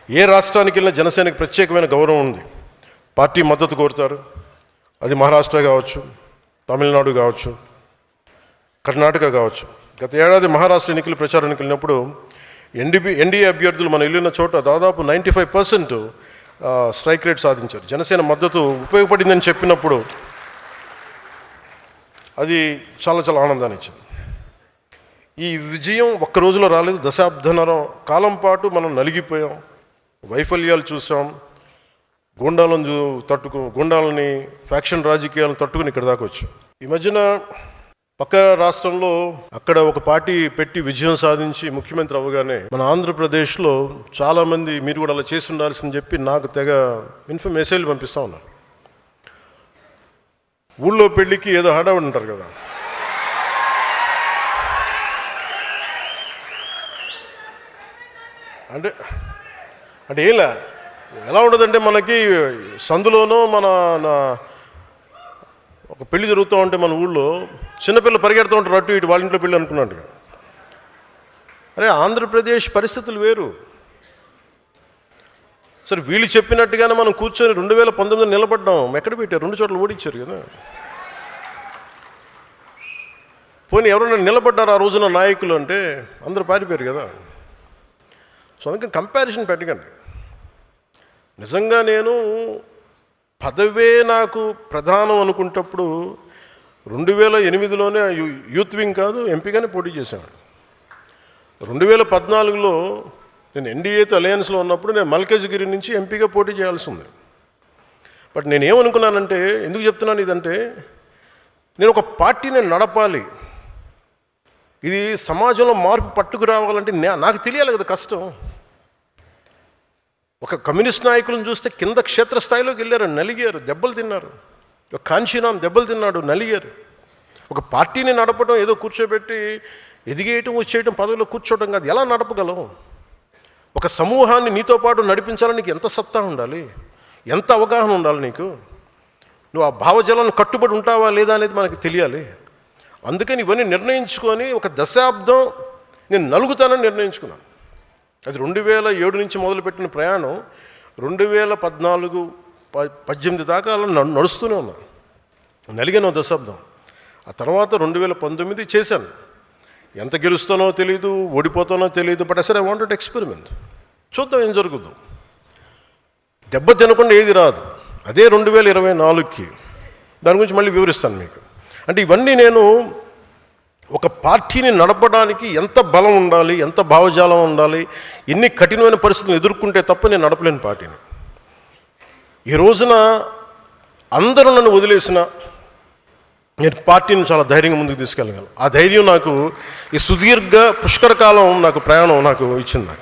ఏ రాష్ట్రానికి వెళ్ళినా జనసేనకి ప్రత్యేకమైన గౌరవం ఉంది. పార్టీ మద్దతు కోరుతారు. అది మహారాష్ట్ర కావచ్చు, తమిళనాడు కావచ్చు, కర్ణాటక కావచ్చు. గత ఏడాది మహారాష్ట్ర ఎన్నికలు ప్రచారానికి వెళ్ళినప్పుడు ఎన్డీఏ అభ్యర్థులు మనం వెళ్ళిన చోట దాదాపు 95% స్ట్రైక్ రేట్ సాధించారు. జనసేన మద్దతు ఉపయోగపడిందని చెప్పినప్పుడు అది చాలా చాలా ఆనందాన్ని ఇచ్చింది. ఈ విజయం ఒక్క రోజులో రాలేదు. దశాబ్దన్నర కాలం పాటు మనం నలిగిపోయాం, వైఫల్యాలు చూసాం, గుండాలని ఫ్యాక్షన్ రాజకీయాలను తట్టుకుని ఇక్కడ దాకా వచ్చాం. ఈ మధ్యన పక్క రాష్ట్రంలో అక్కడ ఒక పార్టీ పెట్టి విజయం సాధించి ముఖ్యమంత్రి అవ్వగానే మన ఆంధ్రప్రదేశ్లో చాలామంది మీరు కూడా అలా చేసి ఉండాల్సిందని చెప్పి నాకు తెగ మెసేజ్లు పంపిస్తూ ఉన్నారు. ఊళ్ళో పెళ్ళికి ఏదో హడావుడి ఉంటారు కదా, అంటే ఏంలా ఎలా ఉండదంటే మనకి సందులోనో ఒక పెళ్లి జరుగుతూ ఉంటే మన ఊళ్ళో చిన్నపిల్లలు పరిగెడుతూ ఉంటారు అటు ఇటు, వాళ్ళ ఇంట్లో పెళ్ళి అనుకున్నట్టుగా. అరే ఆంధ్రప్రదేశ్ పరిస్థితులు వేరు. సరే వీళ్ళు చెప్పినట్టుగానే మనం కూర్చొని 2019 నిలబడ్డాం. ఎక్కడ పెట్టారు? 2 చోట్ల ఓడించారు కదా. పోనీ ఎవరైనా నిలబడ్డారు ఆ రోజున నాయకులు అంటే అందరూ పారిపోయారు కదా. సో అందుకని కంపారిజన్ పెట్టకండి. నిజంగా నేను పదవే నాకు ప్రధానం అనుకుంటప్పుడు 2008లోనే యూత్ వింగ్ కాదు ఎంపీగానే పోటీ చేశాను. 2014లో నేను ఎన్డీఏతో అలయన్స్లో ఉన్నప్పుడు నేను మల్కాజ్గిరి నుంచి ఎంపీగా పోటీ చేయాల్సి ఉంది. బట్ నేను ఏమనుకున్నానంటే, ఎందుకు చెప్తున్నాను ఇదంటే, నేను ఒక పార్టీని నడపాలి, ఇది సమాజంలో మార్పు పట్టుకురావాలంటే నాకు తెలియాలి కదా కష్టం. ఒక కమ్యూనిస్ట్ నాయకులను చూస్తే కింద క్షేత్రస్థాయిలోకి వెళ్ళారు, నలిగారు, దెబ్బలు తిన్నారు. ఒక కాంచీరామ్ దెబ్బలు తిన్నాడు, నలిగారు. ఒక పార్టీని నడపడం ఏదో కూర్చోబెట్టి ఎదిగేయటం వచ్చేయటం పదవిలో కూర్చోవటం కాదు. ఎలా నడపగలం? ఒక సమూహాన్ని నీతో పాటు నడిపించాలని నీకు ఎంత సత్తా ఉండాలి, ఎంత అవగాహన ఉండాలి నీకు. నువ్వు ఆ భావజాలను కట్టుబడి ఉంటావా లేదా అనేది మనకు తెలియాలి. అందుకని ఇవన్నీ నిర్ణయించుకొని ఒక దశాబ్దం నేను నలుగుతానని నిర్ణయించుకున్నాను. అది 2007 నుంచి మొదలుపెట్టిన ప్రయాణం 2014-18 దాకా అలా నడుస్తూనే ఉన్నాను. నలిగాను దశాబ్దం. ఆ తర్వాత 2019 చేశాను. ఎంత గెలుస్తానో తెలియదు, ఓడిపోతానో తెలియదు. బట్ అసలు ఐ వాంటెడ్ ఎక్స్పెరిమెంట్. చూద్దాం ఏం జరుగుద్దాం. దెబ్బ తినకుండా ఏది రాదు. అదే 2024కి దాని గురించి మళ్ళీ వివరిస్తాను మీకు. అంటే ఇవన్నీ నేను ఒక పార్టీని నడపడానికి ఎంత బలం ఉండాలి, ఎంత భావజాలం ఉండాలి, ఎన్ని కఠినమైన పరిస్థితులు ఎదుర్కొంటే తప్ప నేను నడపలేని పార్టీని. ఈ రోజున అందరూ నన్ను వదిలేసిన నేను పార్టీని చాలా ధైర్యంగా ముందుకు తీసుకెళ్ళగలను. ఆ ధైర్యం నాకు ఈ సుదీర్ఘ పుష్కర కాలం నాకు ప్రయాణం నాకు ఇచ్చింది.